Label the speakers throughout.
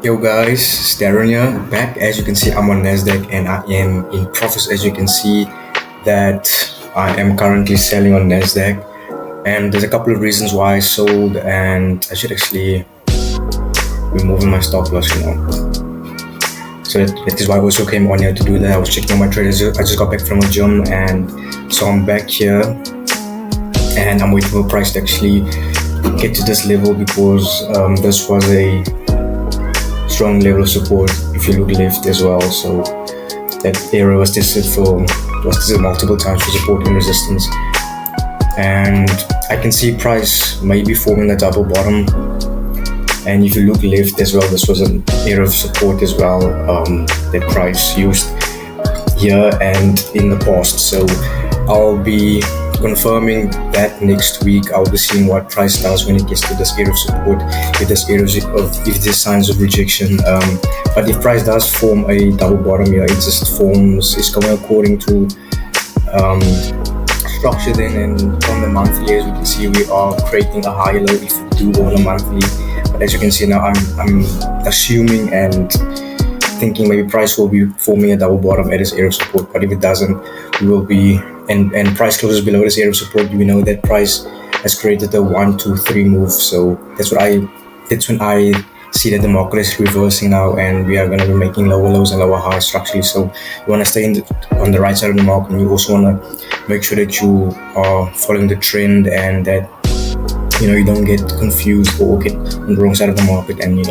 Speaker 1: Yo guys, it's Darren here, back. As you can see, I'm on NASDAQ and I am in profits. As you can see that I am currently selling on NASDAQ, and there's a couple of reasons why I sold, and I should actually be moving my stop loss, So that is why I also came on here to do that. I was checking on my traders. I just got back from a gym, and so I'm back here and I'm waiting for the price to actually get to this level, because this was a strong level of support if you look left as well. So that area was tested multiple times for support and resistance, and I can see price maybe forming a double bottom. And if you look left as well, this was an area of support as well, that price used here and in the past. So I'll be confirming that next week. I'll be seeing what price does when it gets to this area of support, if there's signs of rejection. But if price does form a double bottom here, it's going according to structure then, and on the monthly, as we can see, we are creating a higher low if we do on a monthly. But as you can see now, I'm assuming and thinking maybe price will be forming a double bottom at this area of support. But if it doesn't, we will be and price closes below this area of support, we know that price has created a 1, 2, 3 move. So that's when I see that the market is reversing now, and we are going to be making lower lows and lower highs structurally. So you want to stay on the right side of the market, and you also want to make sure that you are following the trend, and that you don't get confused or get on the wrong side of the market and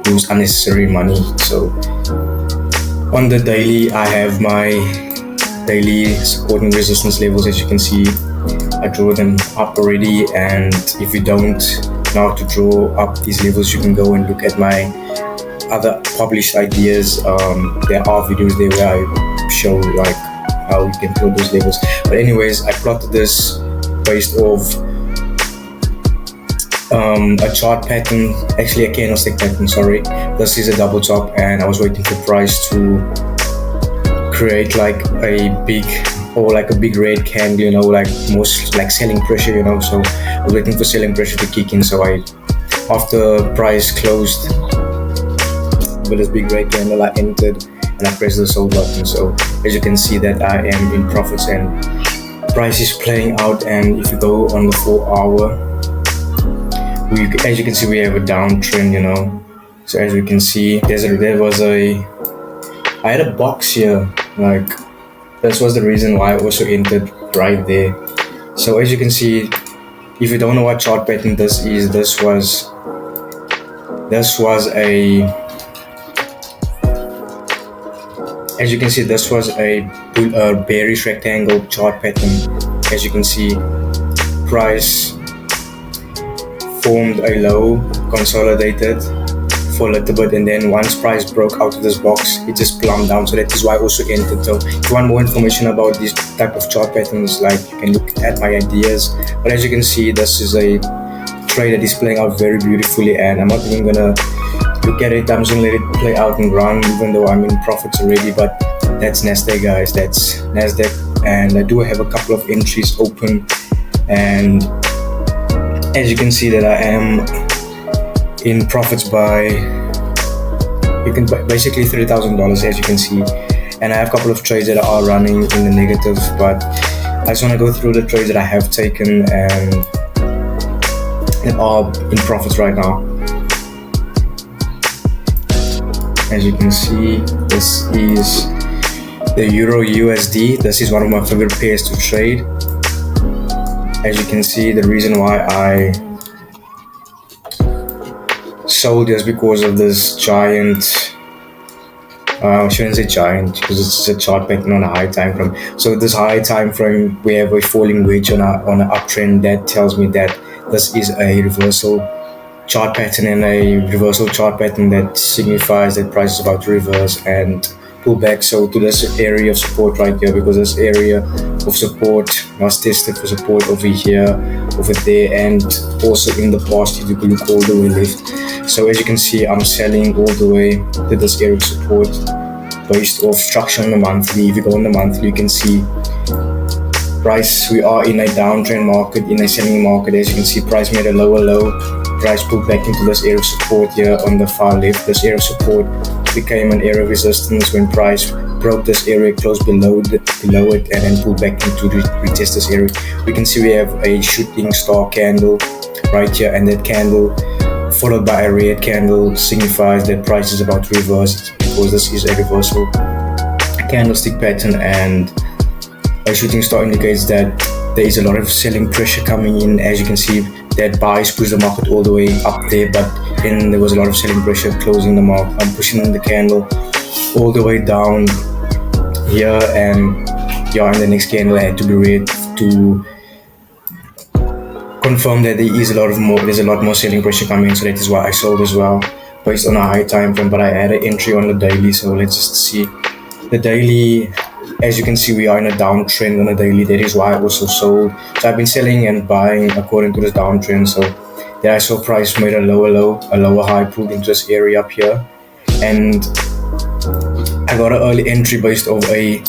Speaker 1: lose unnecessary money. So on the daily, I have my daily support and resistance levels. As you can see, I draw them up already, and if you don't know how to draw up these levels, you can go and look at my other published ideas. There are videos there where I show like how you can plot those levels. But anyways, I plotted this based off a chart pattern, actually a candlestick pattern, sorry. This is a double top, and I was waiting for price to create like a big red candle, like most like selling pressure, so I was waiting for selling pressure to kick in. So after price closed with this big red candle, I entered and I pressed the sold button. So as you can see that I am in profits, and price is playing out. And if you go on the 4-hour, as you can see, we have a downtrend, So as you can see, I had a box here, like this was the reason why I also entered right there. So as you can see, if you don't know what chart pattern this is, this was a bearish rectangle chart pattern. As you can see, price formed a low, consolidated for a little bit, and then once price broke out of this box, it just plumbed down. So that is why I also entered. So if you want more information about this type of chart patterns, like, you can look at my ideas. But as you can see, this is a trade that is playing out very beautifully, and I'm not even gonna look at it. I'm just gonna let it play out and run, even though I'm in profits already. But that's NASDAQ, guys. That's NASDAQ, and I do have a couple of entries open, and as you can see that I am in profits by basically $3,000, as you can see, and I have a couple of trades that are running in the negative, but I just want to go through the trades that I have taken and that are in profits right now. As you can see, this is the Euro USD. This is one of my favorite pairs to trade. As you can see, the reason why I sold is because of this giant, I shouldn't say giant because it's a chart pattern on a high time frame. So this high time frame, we have a falling wedge on an uptrend. That tells me that this is a reversal chart pattern, and a reversal chart pattern that signifies that price is about to reverse and pull back. So to this area of support right here, because this area of support was tested for support over here, over there, and also in the past, if you can look all the way left. So as you can see, I'm selling all the way to this area of support based off structure on the monthly. If you go on the monthly, you can see Price, we are in a downtrend market, in a selling market. As you can see, price made a lower low. Price pulled back into this area of support here on the far left. This area of support became an area of resistance when price broke this area, closed below it, and then pulled back into retest this area. We can see we have a shooting star candle right here, and that candle followed by a red candle signifies that price is about to reverse, because this is a reversal candlestick pattern, and a shooting star indicates that there is a lot of selling pressure coming in. As you can see, that buys pushed the market all the way up there, but then there was a lot of selling pressure closing the market. I'm pushing the candle all the way down here, and the next candle had to be red to confirm that there's a lot more selling pressure coming. So that is why I sold as well, based on a high time frame. But I had an entry on the daily, so let's just see the daily. As you can see, we are in a downtrend on a daily. That is why I also sold. So I've been selling and buying according to this downtrend. So there I saw price made a lower low, a lower high, pulled into this area up here, and I got an early entry based off a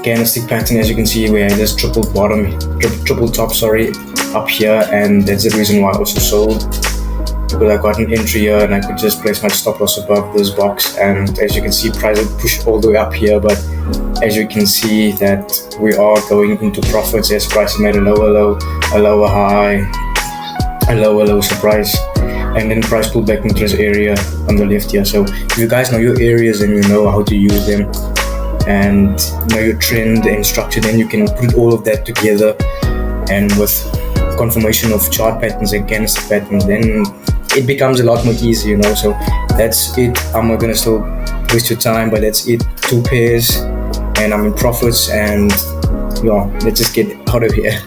Speaker 1: candlestick pattern. As you can see, we had this triple top up here, and that's the reason why I also sold, because I got an entry here and I could just place my stop loss above this box. And as you can see, price would push all the way up here, but as you can see that we are going into profits as price made a lower low, a lower high, a lower low surprise, and then price pulled back into this area on the left here. So if you guys know your areas and you know how to use them and know your trend and structure, then you can put all of that together, and with confirmation of chart patterns and candlestick patterns, then it becomes a lot more easy, So that's it. I'm not gonna still waste your time, but that's it. 2 pairs and I'm in profits, and let's just get out of here.